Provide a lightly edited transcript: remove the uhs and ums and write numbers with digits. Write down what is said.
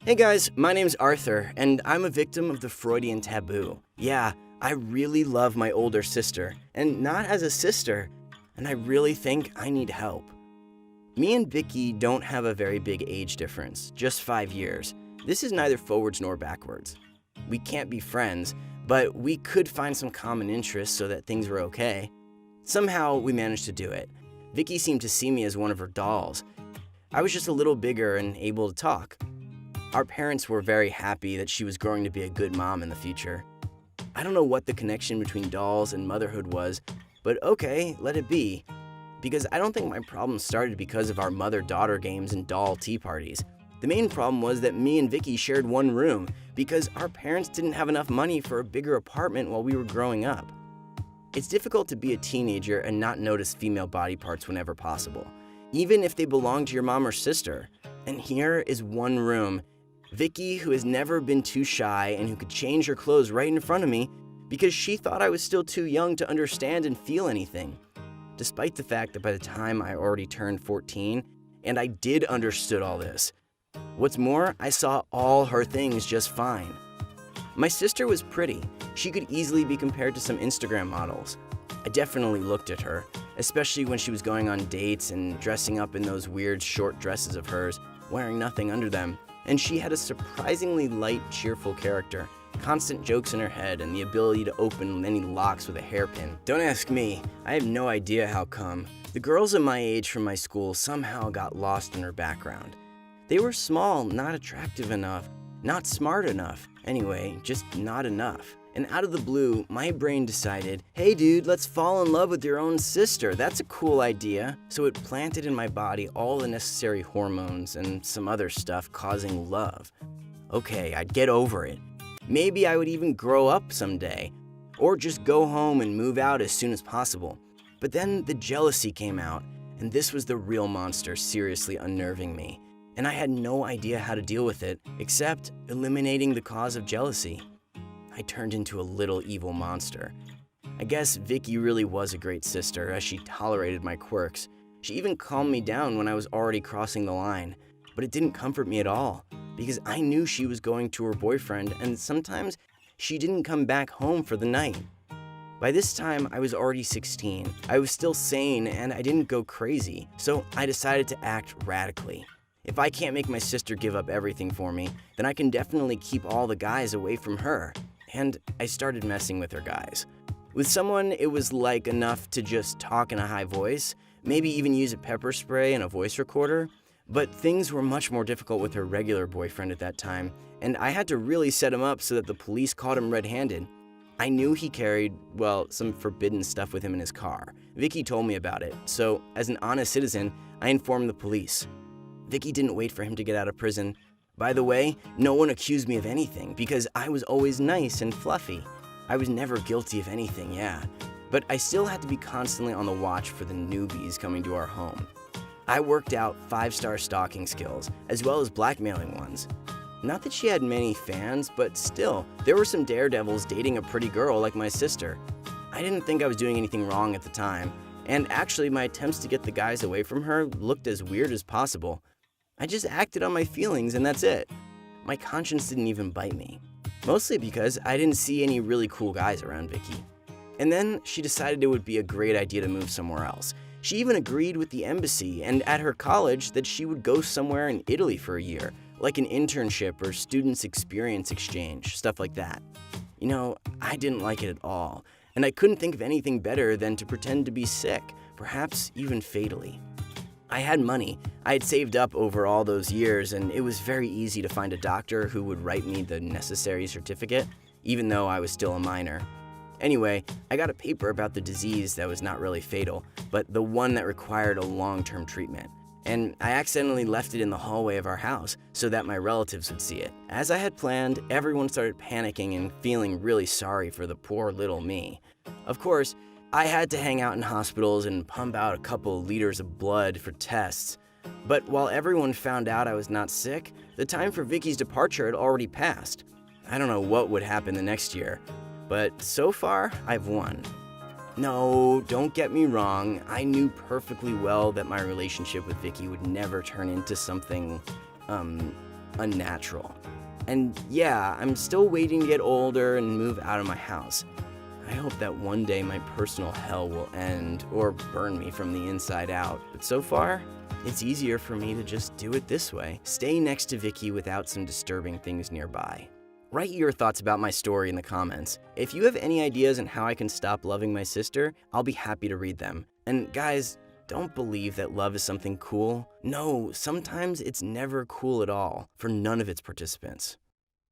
Hey guys, my name's Arthur, and I'm a victim of the Freudian taboo. Yeah, I really love my older sister, and not as a sister, and I really think I need help. Me and Vicky don't have a very big age difference, just 5 years. This is neither forwards nor backwards. We can't be friends, but we could find some common interests so that things were okay. Somehow, we managed to do it. Vicky seemed to see me as one of her dolls. I was just a little bigger and able to talk. Our parents were very happy that she was growing to be a good mom in the future. I don't know what the connection between dolls and motherhood was, but okay, let it be. Because I don't think my problem started because of our mother-daughter games and doll tea parties. The main problem was that me and Vicky shared one room because our parents didn't have enough money for a bigger apartment while we were growing up. It's difficult to be a teenager and not notice female body parts whenever possible, even if they belong to your mom or sister. And here is one room. Vicky, who has never been too shy and who could change her clothes right in front of me because she thought I was still too young to understand and feel anything. Despite the fact that by the time I already turned 14, and I did understood all this. What's more, I saw all her things just fine. My sister was pretty. She could easily be compared to some Instagram models. I definitely looked at her, especially when she was going on dates and dressing up in those weird short dresses of hers, wearing nothing under them. And she had a surprisingly light, cheerful character, constant jokes in her head, and the ability to open many locks with a hairpin. Don't ask me, I have no idea how come. The girls of my age from my school somehow got lost in her background. They were small, not attractive enough, not smart enough. Anyway, just not enough. And out of the blue, my brain decided, hey dude, let's fall in love with your own sister. That's a cool idea. So it planted in my body all the necessary hormones and some other stuff causing love. Okay, I'd get over it. Maybe I would even grow up someday, or just go home and move out as soon as possible. But then the jealousy came out, and this was the real monster seriously unnerving me. And I had no idea how to deal with it, except eliminating the cause of jealousy. I turned into a little evil monster. I guess Vicky really was a great sister as she tolerated my quirks. She even calmed me down when I was already crossing the line. But it didn't comfort me at all, because I knew she was going to her boyfriend and sometimes she didn't come back home for the night. By this time, I was already 16. I was still sane and I didn't go crazy, so I decided to act radically. If I can't make my sister give up everything for me, then I can definitely keep all the guys away from her. And I started messing with her guys. With someone, it was like enough to just talk in a high voice, maybe even use a pepper spray and a voice recorder. But things were much more difficult with her regular boyfriend at that time, and I had to really set him up so that the police caught him red-handed. I knew he carried, well, some forbidden stuff with him in his car. Vicky told me about it, so as an honest citizen, I informed the police. Vicky didn't wait for him to get out of prison. By the way, no one accused me of anything because I was always nice and fluffy. I was never guilty of anything, yeah. But I still had to be constantly on the watch for the newbies coming to our home. I worked out 5-star stalking skills, as well as blackmailing ones. Not that she had many fans, but still, there were some daredevils dating a pretty girl like my sister. I didn't think I was doing anything wrong at the time, and actually my attempts to get the guys away from her looked as weird as possible. I just acted on my feelings and that's it. My conscience didn't even bite me. Mostly because I didn't see any really cool guys around Vicky. And then she decided it would be a great idea to move somewhere else. She even agreed with the embassy and at her college that she would go somewhere in Italy for a year, like an internship or student's experience exchange, stuff like that. You know, I didn't like it at all, and I couldn't think of anything better than to pretend to be sick, perhaps even fatally. I had money. I had saved up over all those years, and it was very easy to find a doctor who would write me the necessary certificate, even though I was still a minor. Anyway, I got a paper about the disease that was not really fatal, but the one that required a long-term treatment. And I accidentally left it in the hallway of our house so that my relatives would see it. As I had planned, everyone started panicking and feeling really sorry for the poor little me. Of course, I had to hang out in hospitals and pump out a couple liters of blood for tests. But while everyone found out I was not sick, the time for Vicky's departure had already passed. I don't know what would happen the next year, but so far, I've won. No, don't get me wrong, I knew perfectly well that my relationship with Vicky would never turn into something, unnatural. And yeah, I'm still waiting to get older and move out of my house. I hope that one day my personal hell will end or burn me from the inside out. But so far, it's easier for me to just do it this way. Stay next to Vicky without some disturbing things nearby. Write your thoughts about my story in the comments. If you have any ideas on how I can stop loving my sister, I'll be happy to read them. And guys, don't believe that love is something cool. No, sometimes it's never cool at all for none of its participants.